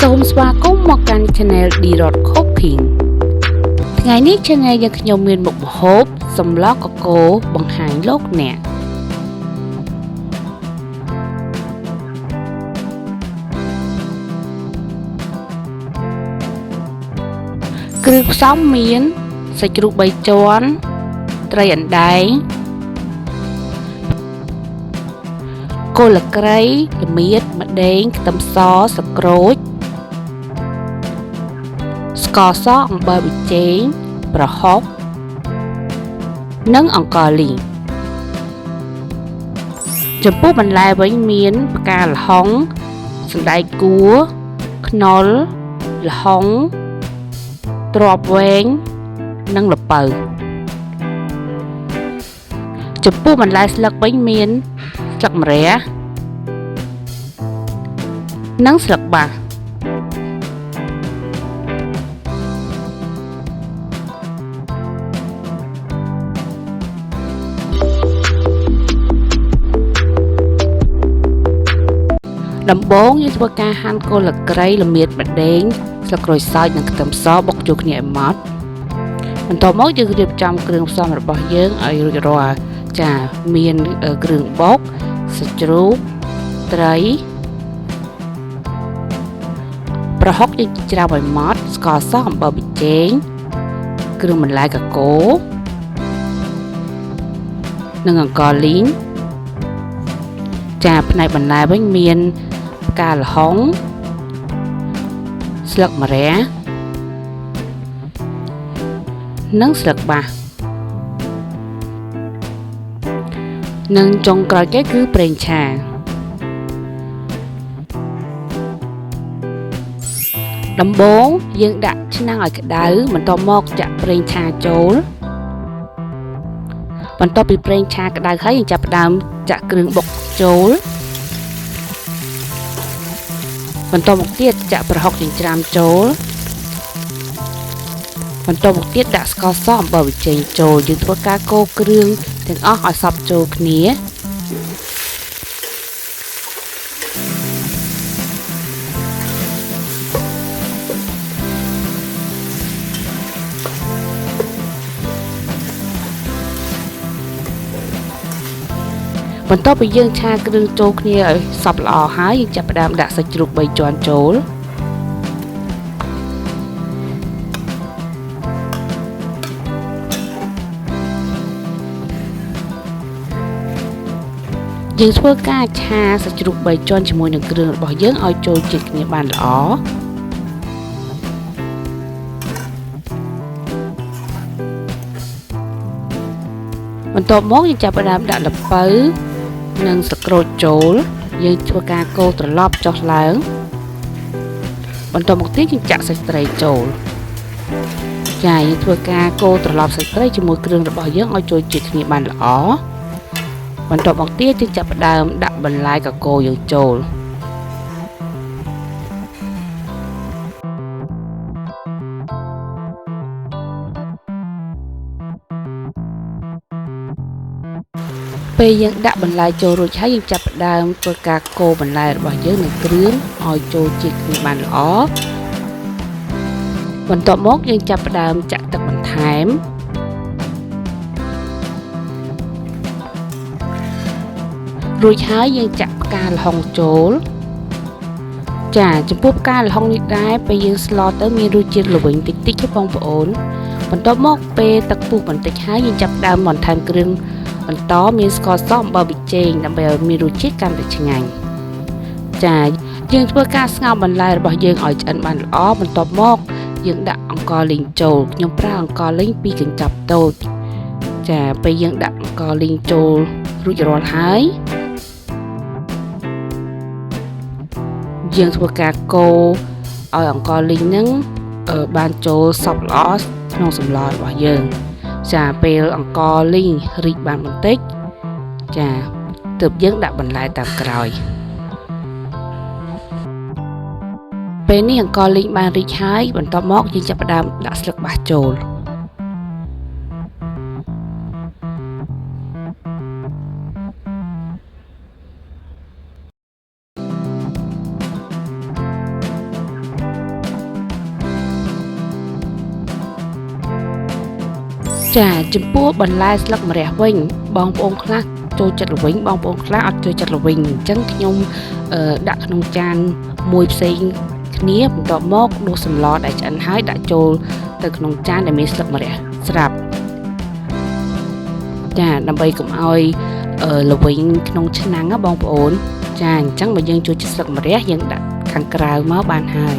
សូមស្វាគមន៍មកកាន់ Channel D-Rod Cooking ថ្ងៃនេះ Channel យើងខ្ញុំមានមុខម្ហូបសម្លកកូរបង្ហាញលោកអ្នកគ្រឿងផ្សំមានសាច់ជ្រូក3ជាន់ត្រីអណ្ដែងគល់ក្រៃល្មៀតម្ដេងខ្ទឹមសស្លឹកក្រូចស្ករសអំបិលប៊ីចេងប្រហុកនិងអង្ករលីងចំពោះបន្លែវិញមានផ្កាល្ហុងសណ្តែកគួរខ្នុរល្ហុងត្រប់វែងនិងល្ពៅចំពោះបន្លែស្លឹកវិញមានស្លឹកម្រះនិងស្លឹកបាសដំបូងយើងធ្វើការហាន់គល់ក្រៃល្មៀតម្ដេងស្លឹកក្រូចសើចនិងខ្ទឹមសបុកចូលគ្នាឲ្យម៉ដ្ឋបន្ទាប់មកយើងរៀបចំគ្រឿងផ្សំរបស់យើងឲ្យរួចរាល់ចាមានគ្រឿងបុកសាច់ជ្រូកត្រីប្រហុកយើងច្រោះឲ្យម៉ដ្ឋស្ករសអំបិលប៊ីចេងគ្រឿងបន្លែកកូរនិងអង្ករលីងចាផ្នែកបន្លែវិញមានផ្កាល្ហុងស្លឹកម្រះនិងស្លឹកបាសនិងចុងក្រោយគេគឺប្រេងឆាដំបូងយើងដាក់ឆ្នាំងឲ្យក្តៅបន្ទាប់មកចាក់ប្រេងឆាចូលបន្ទាប់ពីប្រេងឆាក្តៅហើយយើងចាប់ផ្ដើមចាក់គ្រឿងបុកចូលបន្តមកទៀតចាក់ប្រហុកចិញ្ច្រាំចូលបន្តមកទៀតដាក់ស្ករសអំបិលប៊ីចេងចូលយើងធ្វើការកូរគ្រឿងទាំងអស់ឲ្យសព្វចូលគ្នាបន្ទាប់ពីយើងឆាគ្រឿងចូលគ្នាឲ្យសព្វល្អហើយយើងចាប់ផ្ដើមដាក់សាច់ជ្រូក3ជាន់ចូលយើងធ្វើការឆាសាច់ជ្រូក3ជាន់ជាមួយនឹងគ្រឿងរបស់យើងឲ្យចូលជាតិគ្នាបានល្អបន្ទាប់មកយើងចាប់ផ្ដើមដាក់ល្ពៅនិងស្លឹកក្រូចចូលយើងធ្វើការកូរត្រឡប់ចុះឡើងបន្ទាប់មកទៀតយើងចាក់សាច់ត្រីចូលចាយើងធ្វើការកូរត្រឡប់សាច់ត្រីជាមួយគ្រឿងរបស់យើងឲ្យចូលជាតិគ្នាបានល្អបន្ទាប់មកទៀតយើងចាប់ផ្ដើមដាក់បន្លែកកូរយើងចូលពេលយើងដាក់បន្លែចូលរួចហើយយើងចាប់ផ្ដើមធ្វើការកូរបន្លែរបស់យើងនឹងគ្រឿងឲ្យចូលជាតិគ្នាបានល្អបន្ទាប់មកយើងចាប់ផ្ដើមចាក់ទឹកបន្ថែមរួចហើយយើងចាក់ផ្កាល្ហុងចូលចាចំពោះផ្កាល្ហុងនេះដែរពេលយើងស្លទៅមានរសជាតិល្វីងតិចតិចទេបងប្អូនបន្ទាប់មកពេលទឹកពុះបន្តិចហើយយើងចាប់ផ្ដើមបន្ថែមគ្រឿងបន្តមានស្ករសអំបិលប៊ីចេងដើម្បីឲ្យមានរសជាតិកាន់តែឆ្ងាញ់ចាយើងធ្វើការស្ងោរបន្លែរបស់យើងឲ្យឆ្អិនបានល្អបន្ទាប់មកយើងដាក់អង្ករលីងចូលខ្ញុំប្រើអង្ករលីងពីកញ្ចប់តូចចាពេលយើងដាក់អង្ករលីងចូលរួចរាល់ហើយយើងធ្វើការកូរឲ្យអង្ករលីងហ្នឹងបានចូលសព្វល្អក្នុងសម្លរបស់យើងចាពេលអង្ករលីងរីកបានបន្តិចចាទើបយើងដាក់បន្លែតាមក្រោយពេលនេះអង្ករលីងបានរីកហើយបន្ទាប់មកយើងចាប់ផ្ដើមដាក់ស្លឹកបាសចូល ចាចំពោះបន្លែស្លឹកម្រះវិញបងប្អូនខ្លះចូលចិត្តល្វីងបងប្អូនខ្លះអត់ចូលចិត្តល្វីងអញ្ចឹងខ្ញុំដាក់ក្នុងចានមួយផ្សេងគ្នាបន្ទាប់មកដួសសម្លដែលឆ្អិនហើយដាក់ចូលទៅក្នុងចានដែលមានស្លឹកម្រះស្រាប់ចាដើម្បីកុំឲ្យល្វីងក្នុងឆ្នាំងណាបងប្អូនចាអញ្ចឹងបើយើងចូលចិត្តស្លឹកម្រះយើងដាក់ខាងក្រៅមកបានហើយ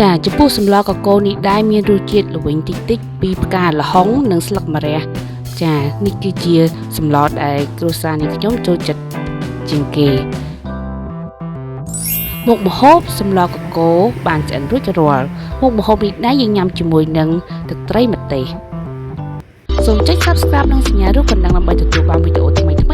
ចាចំពោះសម្លកកូរនេះដែរមានរសជាតិល្វីងតិចៗពីផ្កាល្ហុងនិងស្លឹកម្រះចានេះគឺជាសម្លដែលគ្រួសារនេះខ្ញុំចូលចិត្តជាងគេមុខម្ហូបសម្លកកូរបានឆ្អិនរួចរាល់មុខម្ហូបនេះដែរយើងញ៉ាំជាមួយនឹងទឹកត្រីម្ទេសសូមចុច Subscribe និងសញ្ញារូបកណ្ដឹងដើម្បីទទួលបានវីដេអូថ្មីៗ